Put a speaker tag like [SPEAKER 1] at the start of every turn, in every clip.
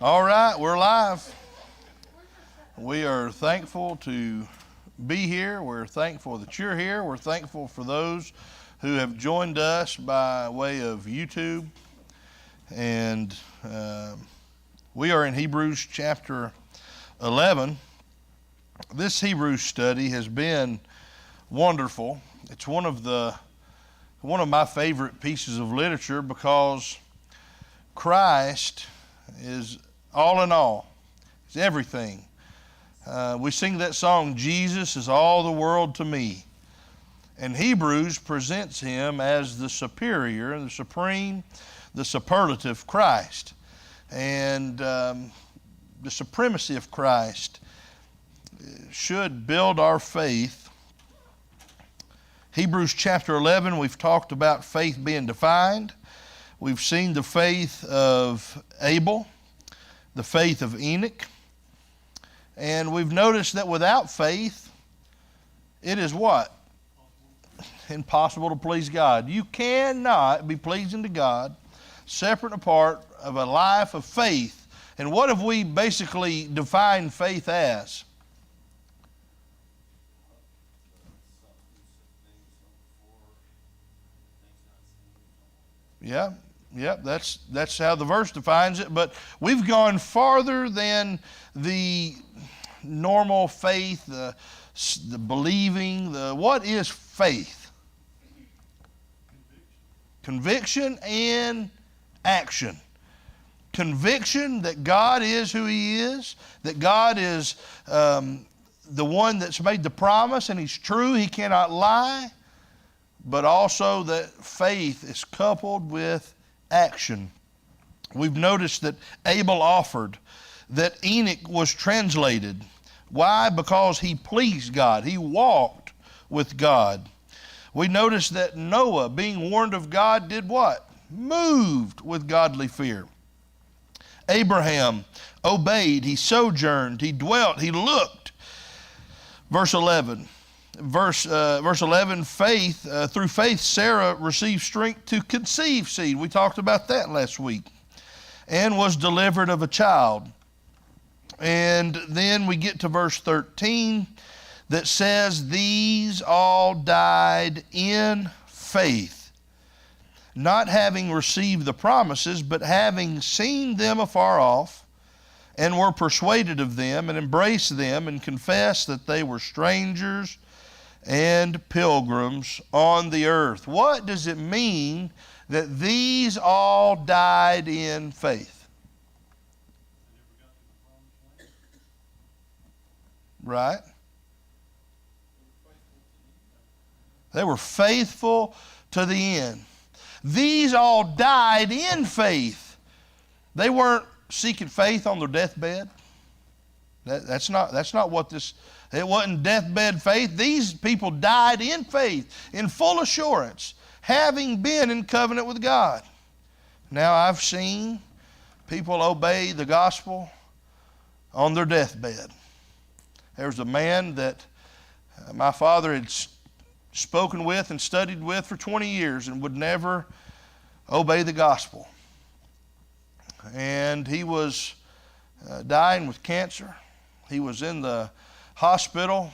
[SPEAKER 1] All right, we're live. We are thankful to be here. We're thankful that you're here. We're thankful for those who have joined us by way of YouTube. And we are in Hebrews chapter 11. This Hebrews study has been wonderful. It's one of my favorite pieces of literature because Christ is all in all. It's everything. We sing that song, Jesus is all the world to me. And Hebrews presents him as the superior, the supreme, the superlative Christ. And the supremacy of Christ should build our faith. Hebrews chapter 11, we've talked about faith being defined. We've seen the faith of Abel, the faith of Enoch, and we've noticed that without faith, it is what? Impossible to please God. You cannot be pleasing to God separate and apart of a life of faith. And what have we basically defined faith as? Yeah, that's how the verse defines it. But we've gone farther than the normal faith, the believing. What is faith? Conviction and action. Conviction that God is who He is, that God is the one that's made the promise, and He's true, He cannot lie. But also that faith is coupled with action. We've noticed that Abel offered, that Enoch was translated. Why? Because he pleased God. He walked with God. We noticed that Noah, being warned of God, did what? Moved with godly fear. Abraham obeyed. He sojourned. He dwelt. He looked. Verse 11, faith, through faith, Sarah received strength to conceive seed. We talked about that last week. And was delivered of a child. And then we get to verse 13 that says, these all died in faith, not having received the promises, but having seen them afar off, and were persuaded of them, and embraced them, and confessed that they were strangers and pilgrims on the earth. What does it mean that these all died in faith? Right? They were faithful to the end. These all died in faith. They weren't seeking faith on their deathbed. That's not what this. It wasn't deathbed faith. These people died in faith, in full assurance, having been in covenant with God. Now I've seen people obey the gospel on their deathbed. There was a man that my father had spoken with and studied with for 20 years and would never obey the gospel. And he was dying with cancer. He was in the hospital,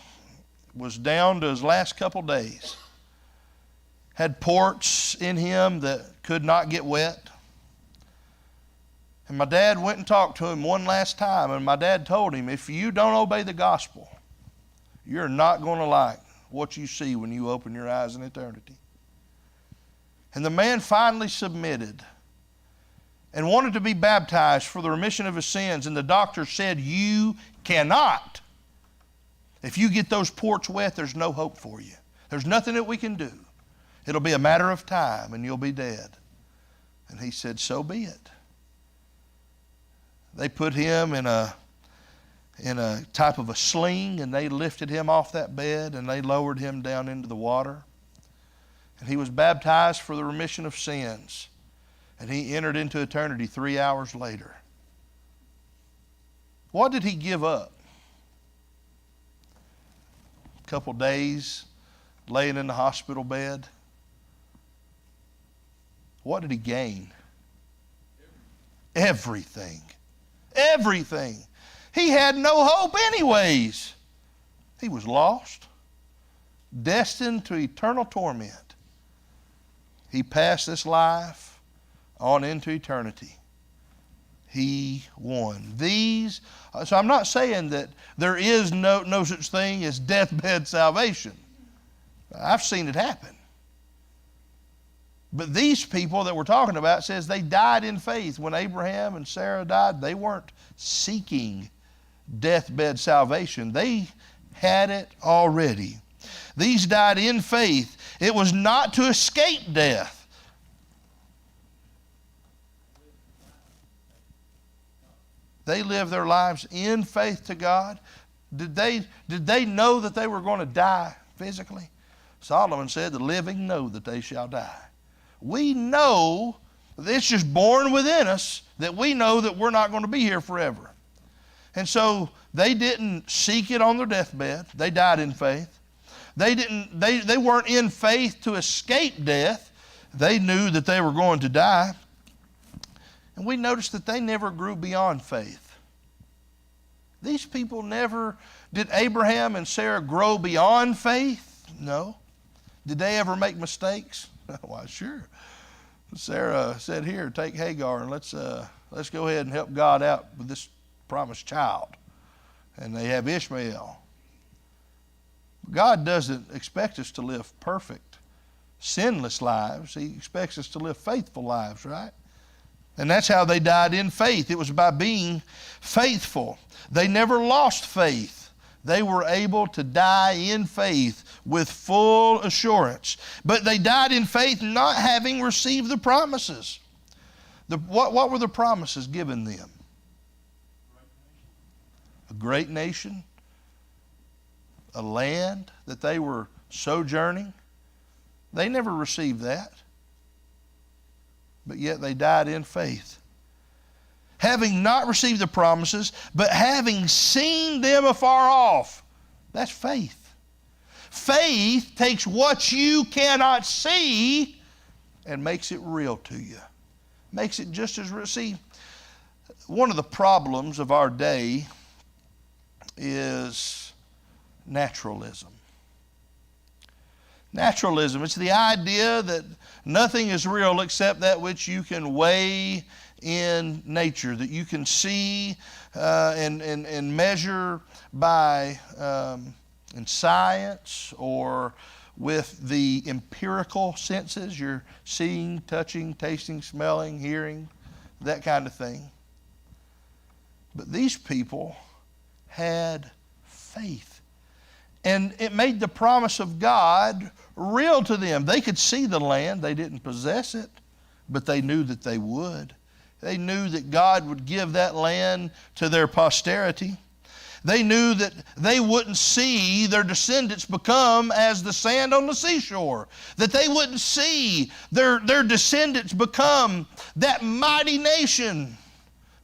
[SPEAKER 1] was down to his last couple days. Had ports in him that could not get wet. And my dad went and talked to him one last time, and my dad told him, if you don't obey the gospel, you're not going to like what you see when you open your eyes in eternity. And the man finally submitted and wanted to be baptized for the remission of his sins. And the doctor said, you cannot. If you get those ports wet, there's no hope for you. There's nothing that we can do. It'll be a matter of time and you'll be dead. And he said, so be it. They put him in a type of a sling, and they lifted him off that bed and they lowered him down into the water. And he was baptized for the remission of sins. And he entered into eternity 3 hours later. What did he give up? A couple days laying in the hospital bed. What did he gain? Everything. everything. He had no hope anyways. He was lost, destined to eternal torment. He passed this life on into eternity. He won. So I'm not saying that there is no such thing as deathbed salvation. I've seen it happen. But these people that we're talking about says they died in faith. When Abraham and Sarah died, they weren't seeking deathbed salvation. They had it already. These died in faith. It was not to escape death. They lived their lives in faith to God. Did they know that they were going to die physically? Solomon said, the living know that they shall die. We know, it's just born within us, that we know that we're not going to be here forever. And so they didn't seek it on their deathbed. They died in faith. They weren't in faith to escape death. They knew that they were going to die. And we noticed that they never grew beyond faith. These people never, did Abraham and Sarah grow beyond faith? No. Did they ever make mistakes? Why, sure. Sarah said, here, take Hagar and let's go ahead and help God out with this promised child. And they have Ishmael. God doesn't expect us to live perfect, sinless lives. He expects us to live faithful lives, right? And that's how they died in faith. It was by being faithful. They never lost faith. They were able to die in faith with full assurance. But they died in faith not having received the promises. What were the promises given them? A great nation, a land that they were sojourning. They never received that. But yet they died in faith. Having not received the promises, but having seen them afar off. That's faith. Faith takes what you cannot see and makes it real to you. Makes it just as real. See, one of the problems of our day is naturalism. Naturalism, it's the idea that nothing is real except that which you can weigh in nature, that you can see and measure by in science or with the empirical senses. You're seeing, touching, tasting, smelling, hearing, that kind of thing. But these people had faith. And it made the promise of God real to them. They could see the land. They didn't possess it, but they knew that they would. They knew that God would give that land to their posterity. They knew that they wouldn't see their descendants become as the sand on the seashore. That they wouldn't see their descendants become that mighty nation.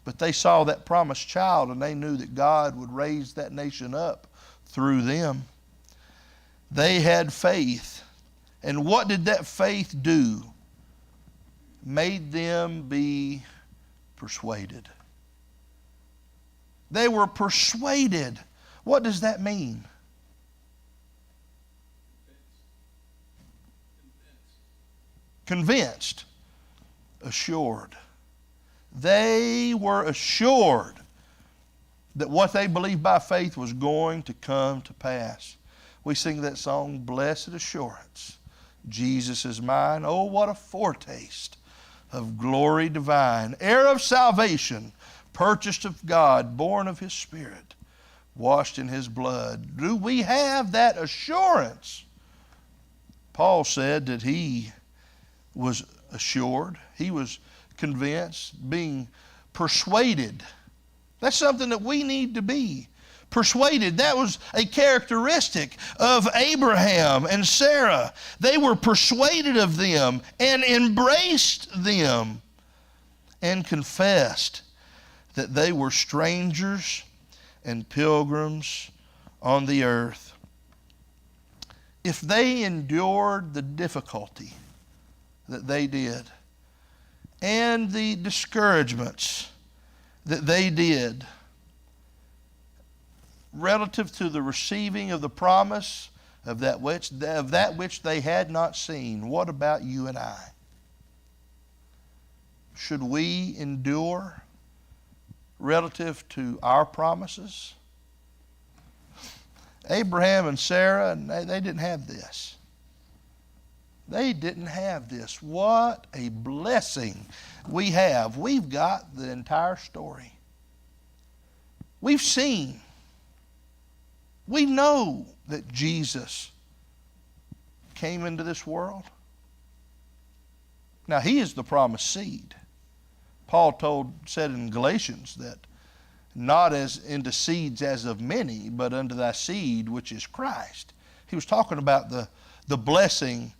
[SPEAKER 1] But they saw that promised child, and they knew that God would raise that nation up through them. They had faith. And what did that faith do? Made them be persuaded. They were persuaded. What does that mean? Convinced. Assured. They were assured that what they believed by faith was going to come to pass. We sing that song, Blessed Assurance, Jesus is mine. Oh, what a foretaste of glory divine. Heir of salvation, purchased of God, born of His Spirit, washed in His blood. Do we have that assurance? Paul said that he was assured. He was convinced, being persuaded. That's something that we need to be. Persuaded. That was a characteristic of Abraham and Sarah. They were persuaded of them and embraced them and confessed that they were strangers and pilgrims on the earth. If they endured the difficulty that they did and the discouragements that they did relative to the receiving of the promise of that which they had not seen, what about you and I? Should we endure relative to our promises? Abraham and Sarah, they didn't have this. They didn't have this. What a blessing we have. We've got the entire story. We've seen. We know that Jesus came into this world. Now, he is the promised seed. Paul said in Galatians that not as into seeds as of many, but unto thy seed, which is Christ. He was talking about the blessing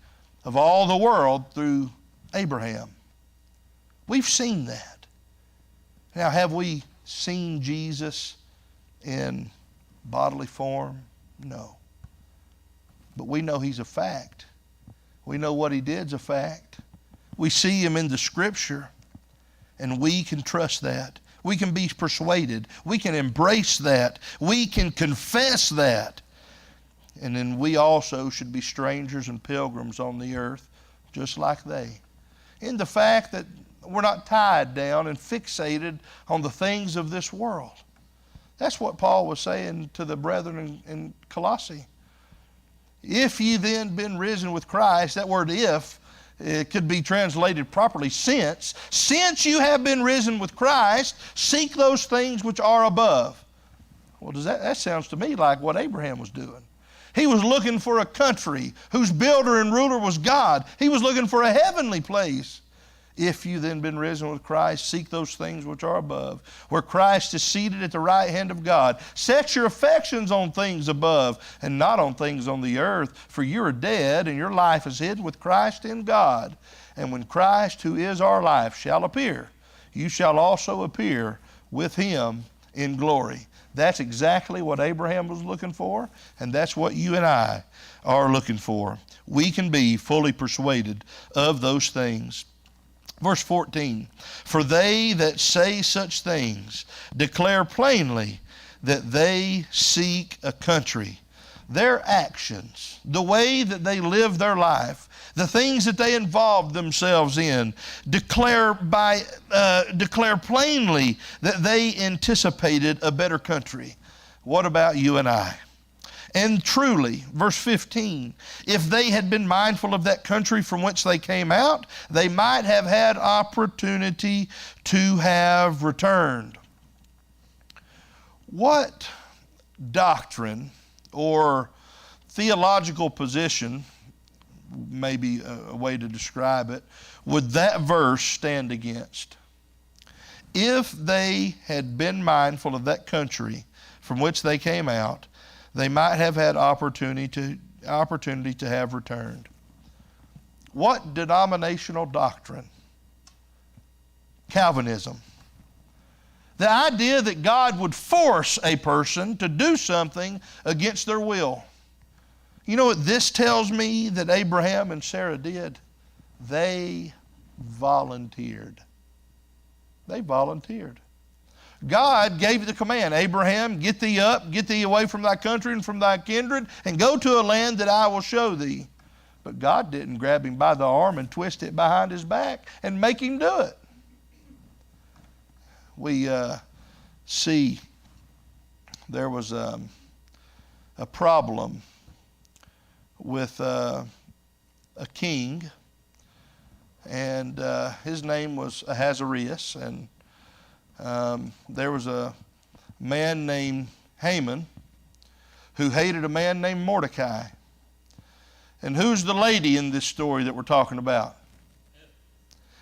[SPEAKER 1] of all the world through Abraham. We've seen that. Now, have we seen Jesus in bodily form? No. But we know he's a fact. We know what he did's a fact. We see him in the Scripture, and we can trust that. We can be persuaded. We can embrace that. We can confess that. And then we also should be strangers and pilgrims on the earth, just like they. In the fact that we're not tied down and fixated on the things of this world. That's what Paul was saying to the brethren in Colossae. If ye then been risen with Christ, that word if, it could be translated properly, since you have been risen with Christ, seek those things which are above. Well, that sounds to me like what Abraham was doing. He was looking for a country whose builder and ruler was God. He was looking for a heavenly place. If you then been risen with Christ, seek those things which are above, where Christ is seated at the right hand of God. Set your affections on things above and not on things on the earth, for you are dead and your life is hid with Christ in God. And when Christ, who is our life, shall appear, you shall also appear with him in glory. That's exactly what Abraham was looking for, and that's what you and I are looking for. We can be fully persuaded of those things. Verse 14, for they that say such things declare plainly that they seek a country. Their actions, the way that they live their life, the things that they involve themselves in, declare plainly that they anticipated a better country. What about you and I? And truly, verse 15, if they had been mindful of that country from which they came out, they might have had opportunity to have returned. What doctrine or theological position, maybe a way to describe it, would that verse stand against? If they had been mindful of that country from which they came out, they might have had opportunity to have returned. What denominational doctrine? Calvinism. The idea that God would force a person to do something against their will. You know what this tells me that Abraham and Sarah did? They volunteered. They volunteered. God gave the command, Abraham, get thee up, get thee away from thy country and from thy kindred, and go to a land that I will show thee. But God didn't grab him by the arm and twist it behind his back and make him do it. We see there was a problem with a king, and his name was Ahasuerus, and there was a man named Haman who hated a man named Mordecai. And who's the lady in this story that we're talking about?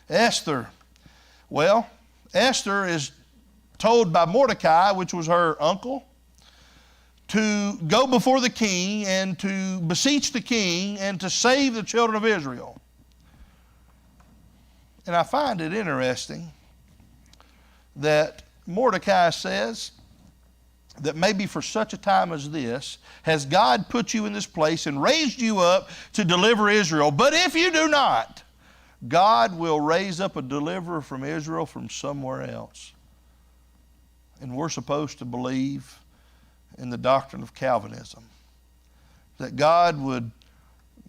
[SPEAKER 1] Esther. Well, Esther is told by Mordecai, which was her uncle, to go before the king and to beseech the king and to save the children of Israel. And I find it interesting that Mordecai says that maybe for such a time as this has God put you in this place and raised you up to deliver Israel. But if you do not, God will raise up a deliverer from Israel from somewhere else. And we're supposed to believe in the doctrine of Calvinism, that God would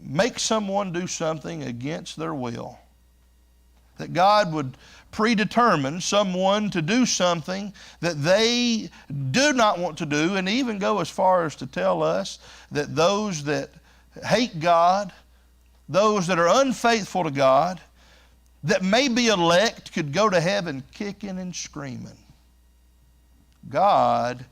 [SPEAKER 1] make someone do something against their will, that God would predetermine someone to do something that they do not want to do, and even go as far as to tell us that those that hate God, those that are unfaithful to God, that may be elect, could go to heaven kicking and screaming. God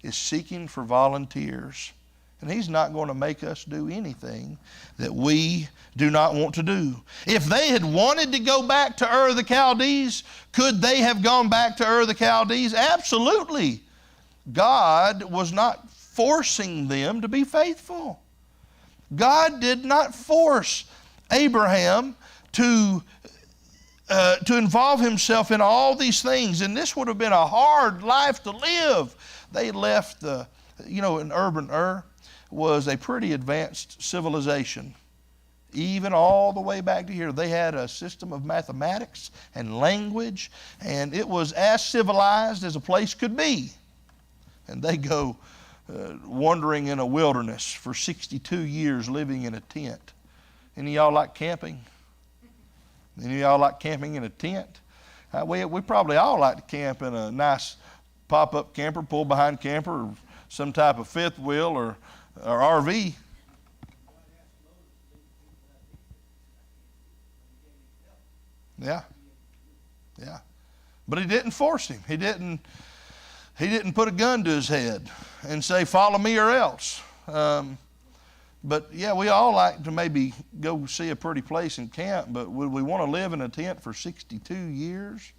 [SPEAKER 1] is seeking for volunteers, and He's not going to make us do anything that we do not want to do. If they had wanted to go back to Ur of the Chaldees, could they have gone back to Ur of the Chaldees? Absolutely. God was not forcing them to be faithful. God did not force Abraham to involve himself in all these things, and this would have been a hard life to live. They left in urban Ur was a pretty advanced civilization. Even all the way back to here, they had a system of mathematics and language, and it was as civilized as a place could be. And they go wandering in a wilderness for 62 years living in a tent. Any of y'all like camping? Any of y'all like camping in a tent? We probably all like to camp in a nice pop-up camper, pull-behind camper, or some type of fifth wheel or RV. Yeah. But He didn't force him. He didn't put a gun to his head and say, follow me or else. But yeah, we all like to maybe go see a pretty place and camp, but would we want to live in a tent for 62 years?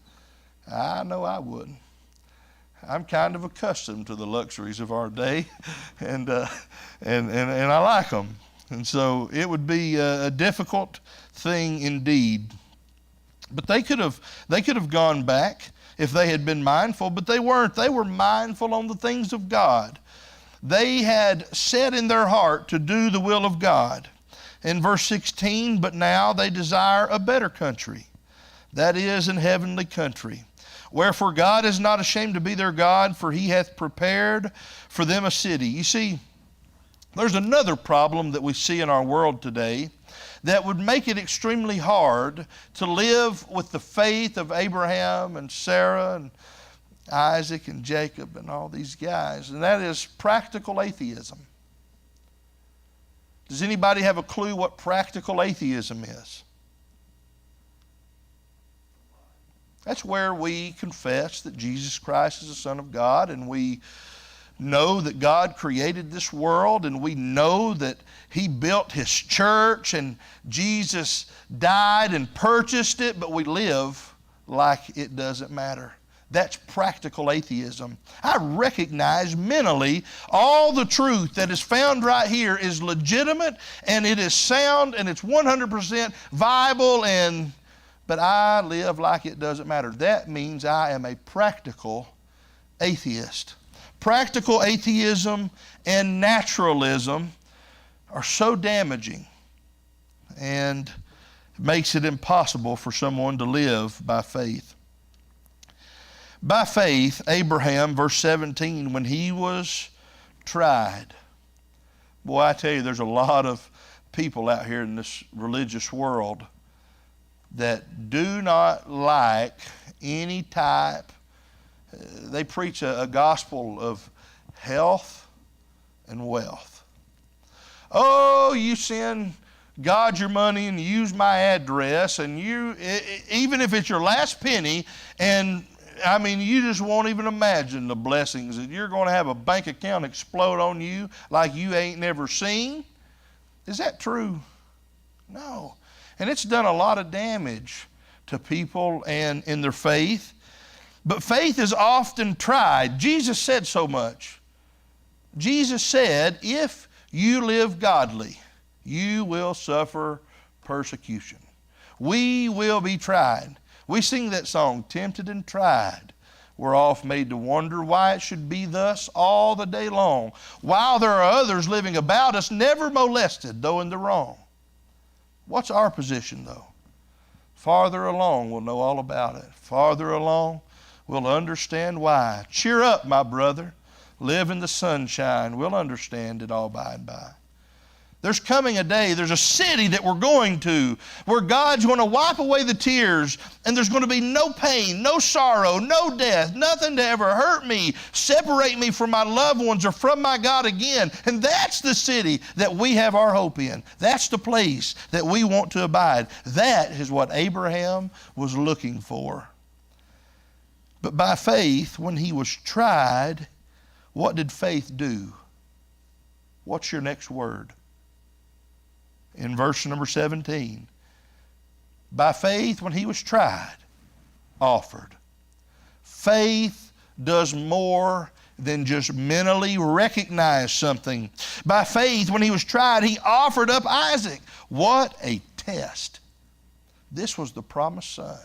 [SPEAKER 1] I know I wouldn't. I'm kind of accustomed to the luxuries of our day, and I like them. And so it would be a difficult thing indeed. But they could have gone back if they had been mindful, but they weren't. They were mindful on the things of God. They had set in their heart to do the will of God. In verse 16, but now they desire a better country, that is, an heavenly country. Wherefore God is not ashamed to be their God, for He hath prepared for them a city. You see, there's another problem that we see in our world today that would make it extremely hard to live with the faith of Abraham and Sarah and Isaac and Jacob and all these guys, and that is practical atheism. Does anybody have a clue what practical atheism is? That's where we confess that Jesus Christ is the Son of God, and we know that God created this world, and we know that He built His church, and Jesus died and purchased it, but we live like it doesn't matter. That's practical atheism. I recognize mentally all the truth that is found right here is legitimate, and it is sound, and it's 100% viable, but I live like it doesn't matter. That means I am a practical atheist. Practical atheism and naturalism are so damaging, and it makes it impossible for someone to live by faith. By faith, Abraham, verse 17, when he was tried. Boy, I tell you, there's a lot of people out here in this religious world that do not like any type. They preach a gospel of health and wealth. Oh, you send God your money and use my address, and you, even if it's your last penny, and I mean, you just won't even imagine the blessings that you're going to have a bank account explode on you like you ain't never seen. Is that true? No. And it's done a lot of damage to people and in their faith. But faith is often tried. Jesus said so much. Jesus said, if you live godly, you will suffer persecution. We will be tried. We sing that song, tempted and tried. We're oft made to wonder why it should be thus all the day long, while there are others living about us, never molested, though in the wrong. What's our position, though? Farther along, we'll know all about it. Farther along, we'll understand why. Cheer up, my brother. Live in the sunshine. We'll understand it all by and by. There's coming a day, there's a city that we're going to where God's going to wipe away the tears, and there's going to be no pain, no sorrow, no death, nothing to ever hurt me, separate me from my loved ones or from my God again. And that's the city that we have our hope in. That's the place that we want to abide. That is what Abraham was looking for. But by faith, when he was tried, what did faith do? What's your next word? In verse number 17, by faith when he was tried, offered. Faith does more than just mentally recognize something. By faith when he was tried, he offered up Isaac. What a test. This was the promised son.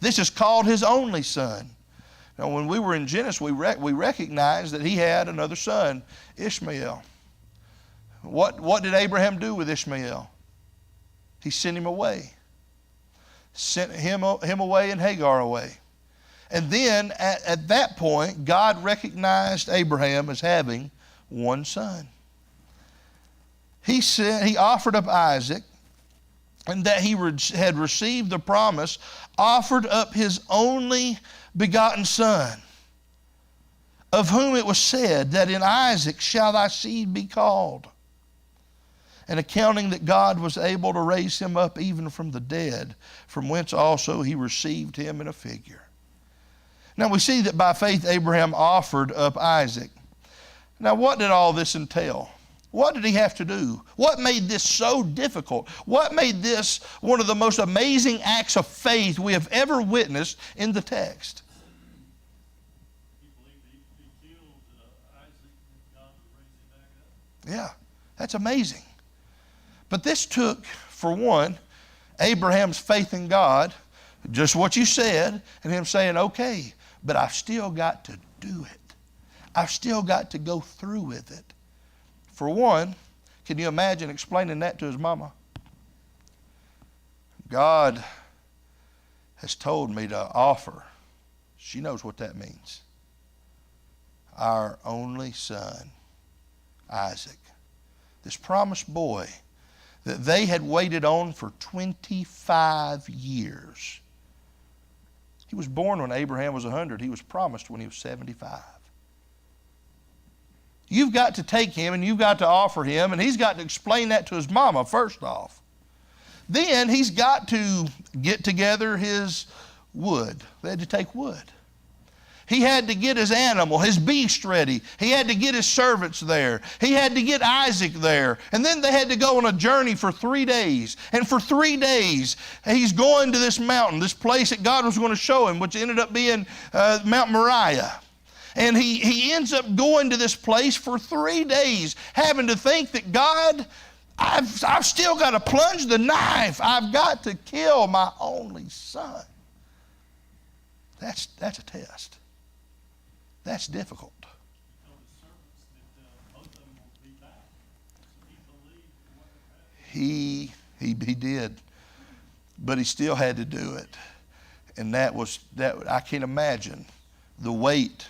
[SPEAKER 1] This is called his only son. Now when we were in Genesis, we recognized that he had another son, Ishmael. What did Abraham do with Ishmael? He sent him away. Sent him away and Hagar away. And then at that point, God recognized Abraham as having one son. He said he offered up Isaac, and that he had received the promise, offered up his only begotten son, of whom it was said that in Isaac shall thy seed be called. And accounting that God was able to raise him up even from the dead, from whence also he received him in a figure. Now we see that by faith Abraham offered up Isaac. Now what did all this entail? What did he have to do? What made this so difficult? What made this one of the most amazing acts of faith we have ever witnessed in the text?
[SPEAKER 2] He believed he killed Isaac and God would raise him back up.
[SPEAKER 1] Yeah, that's amazing. But this took, for one, Abraham's faith in God, just what you said, and him saying, okay, but I've still got to do it. I've still got to go through with it. For one, can you imagine explaining that to his mama? God has told me to offer. She knows what that means. Our only son, Isaac. This promised boy that they had waited on for 25 years. He was born when Abraham was 100. He was promised when he was 75. You've got to take him and you've got to offer him, and he's got to explain that to his mama first off. Then he's got to get together his wood. They had to take wood. He had to get his animal, his beast ready. He had to get his servants there. He had to get Isaac there. And then they had to go on a journey for 3 days. And for 3 days, he's going to this mountain, this place that God was going to show him, which ended up being Mount Moriah. And he ends up going to this place for 3 days, having to think that God, I've still got to plunge the knife. I've got to kill my only son. That's a test. That's difficult.
[SPEAKER 2] He told his servants that both of them would be back. So he believed what had happened.
[SPEAKER 1] He did. But he still had to do it. And that I can't imagine the weight.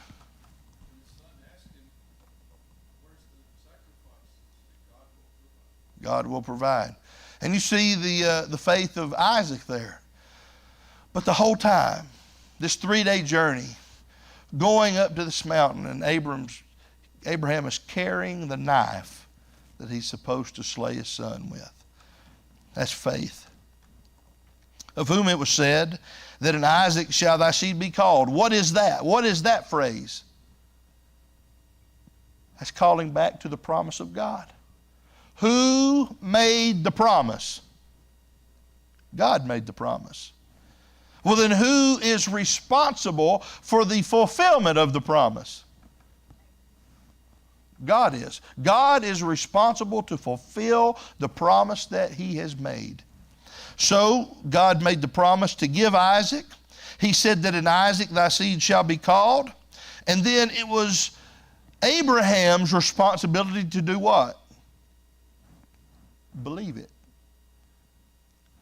[SPEAKER 1] God will provide. And you see the faith of Isaac there. But the whole time, this 3-day journey, going up to this mountain, and Abraham is carrying the knife that he's supposed to slay his son with. That's faith. Of whom it was said that in Isaac shall thy seed be called. What is that? What is that phrase? That's calling back to the promise of God. Who made the promise? God made the promise. Well, then who is responsible for the fulfillment of the promise? God is. God is responsible to fulfill the promise that he has made. So God made the promise to give Isaac. He said that in Isaac thy seed shall be called. And then it was Abraham's responsibility to do what? Believe it.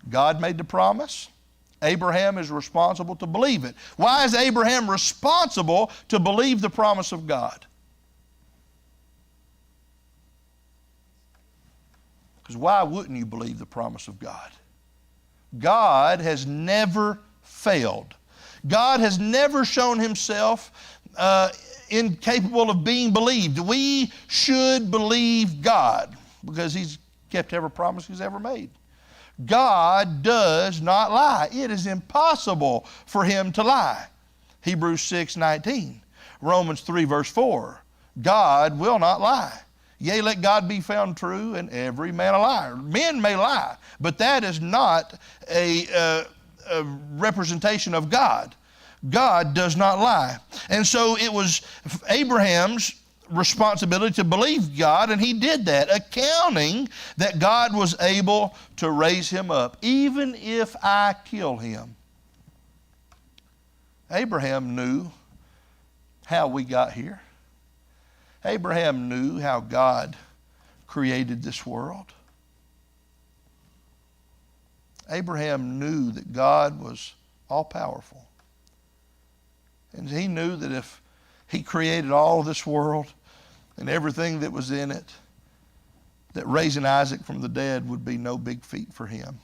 [SPEAKER 1] God made the promise. Abraham is responsible to believe it. Why is Abraham responsible to believe the promise of God? Because why wouldn't you believe the promise of God? God has never failed. God has never shown himself incapable of being believed. We should believe God because he's kept every promise he's ever made. God does not lie. It is impossible for him to lie. Hebrews 6:19. Romans 3 verse 4. God will not lie. Yea, let God be found true and every man a liar. Men may lie, but that is not a representation of God. God does not lie. And so it was Abraham's responsibility to believe God, and he did that, accounting that God was able to raise him up, even if I kill him. Abraham knew how we got here. Abraham knew how God created this world. Abraham knew that God was all-powerful. And he knew that if he created all of this world and everything that was in it, that raising Isaac from the dead would be no big feat for him.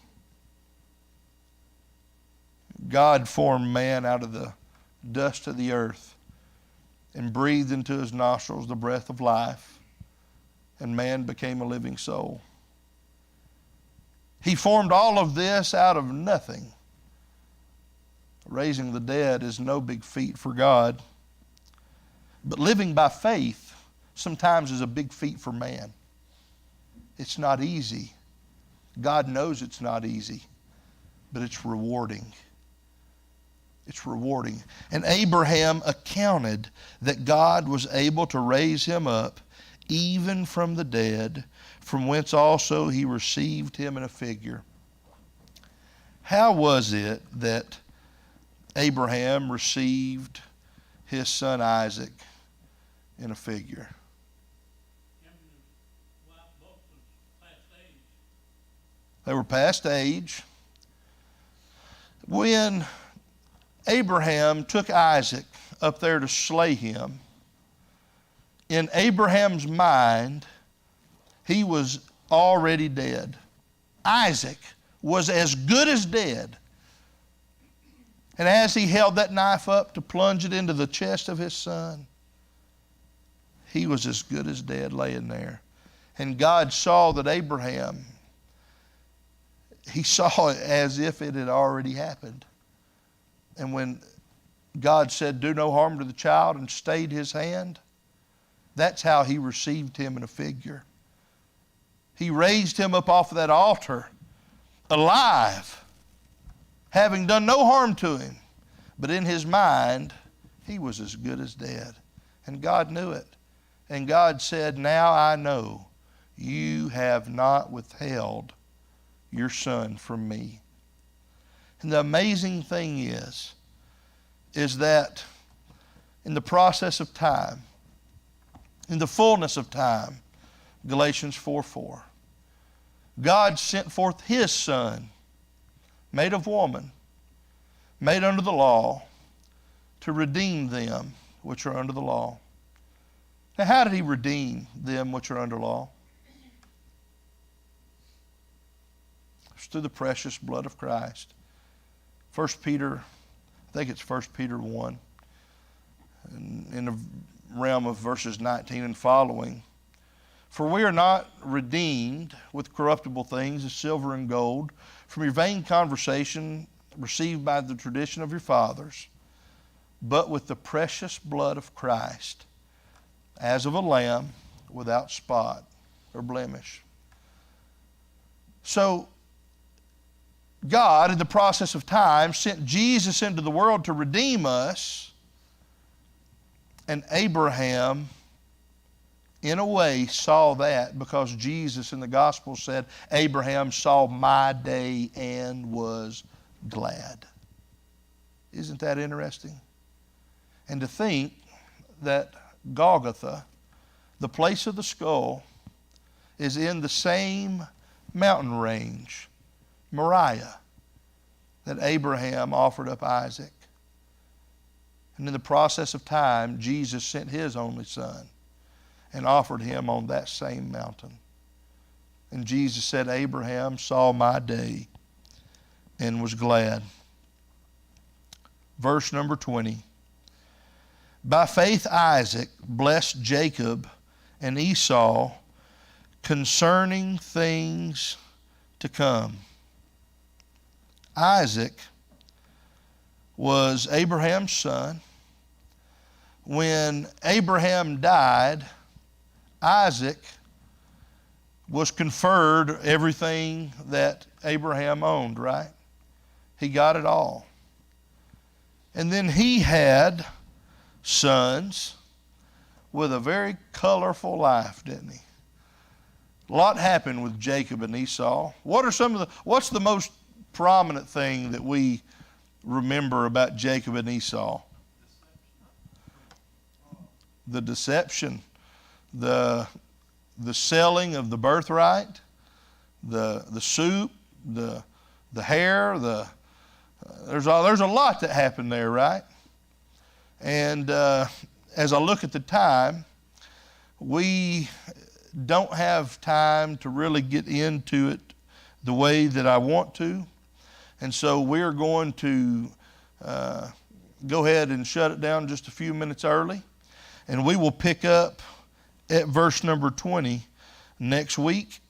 [SPEAKER 1] God formed man out of the dust of the earth and breathed into his nostrils the breath of life, and man became a living soul. He formed all of this out of nothing. Raising the dead is no big feat for God. But living by faith sometimes is a big feat for man. It's not easy. God knows it's not easy, but it's rewarding. It's rewarding. And Abraham accounted that God was able to raise him up even from the dead, from whence also he received him in a figure. How was it that Abraham received his son Isaac in a figure? They were past age. When Abraham took Isaac up there to slay him, in Abraham's mind, he was already dead. Isaac was as good as dead. And as he held that knife up to plunge it into the chest of his son, he was as good as dead laying there. And God saw that Abraham, he saw it as if it had already happened. And when God said, "Do no harm to the child," and stayed his hand, that's how he received him in a figure. He raised him up off of that altar, alive, having done no harm to him. But in his mind, he was as good as dead. And God knew it. And God said, "Now I know you have not withheld your son from me." And the amazing thing is that in the process of time, in the fullness of time, Galatians 4:4, God sent forth his son, made of woman, made under the law, to redeem them which are under the law. Now, how did he redeem them which are under law? It's through the precious blood of Christ. 1 Peter, I think it's 1 Peter 1, in the realm of verses 19 and following. "For we are not redeemed with corruptible things as silver and gold from your vain conversation received by the tradition of your fathers, but with the precious blood of Christ, as of a lamb without spot or blemish." So God, in the process of time, sent Jesus into the world to redeem us. And Abraham, in a way, saw that, because Jesus in the gospel said, "Abraham saw my day and was glad." Isn't that interesting? And to think that Golgotha, the place of the skull, is in the same mountain range, Moriah, that Abraham offered up Isaac. And in the process of time, Jesus sent his only son and offered him on that same mountain. And Jesus said, Abraham saw my day and was glad. Verse number 20. By faith Isaac blessed Jacob and Esau concerning things to come. Isaac was Abraham's son. When Abraham died, Isaac was conferred everything that Abraham owned, right? He got it all. And then he had sons with a very colorful life, didn't he? A lot happened with Jacob and Esau. What's the most prominent thing that we remember about Jacob and Esau? The deception, the selling of the birthright, the soup, the hair, there's a lot that happened there, right? And as I look at the time, we don't have time to really get into it the way that I want to. And so we're going to go ahead and shut it down just a few minutes early. And we will pick up at verse number 20 next week.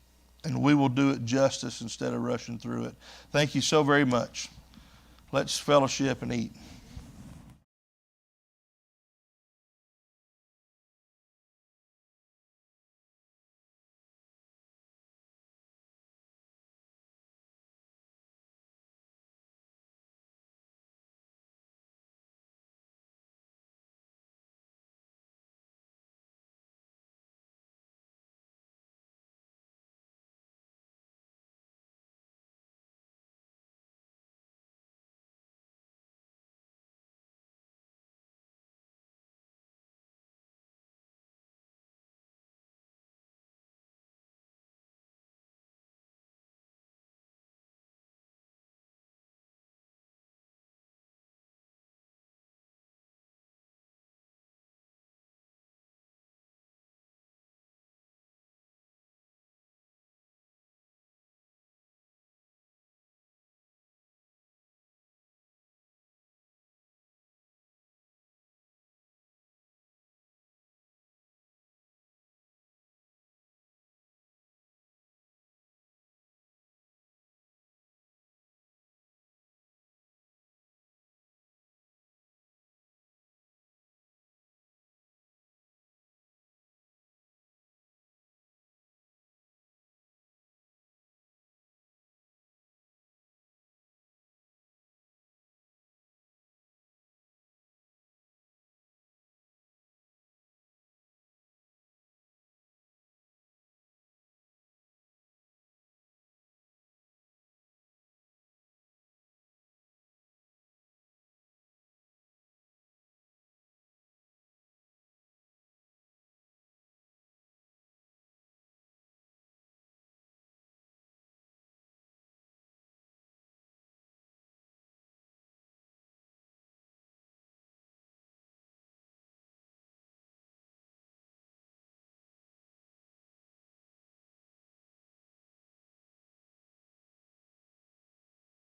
[SPEAKER 1] And we will do it justice instead of rushing through it. Thank you so very much. Let's fellowship and eat.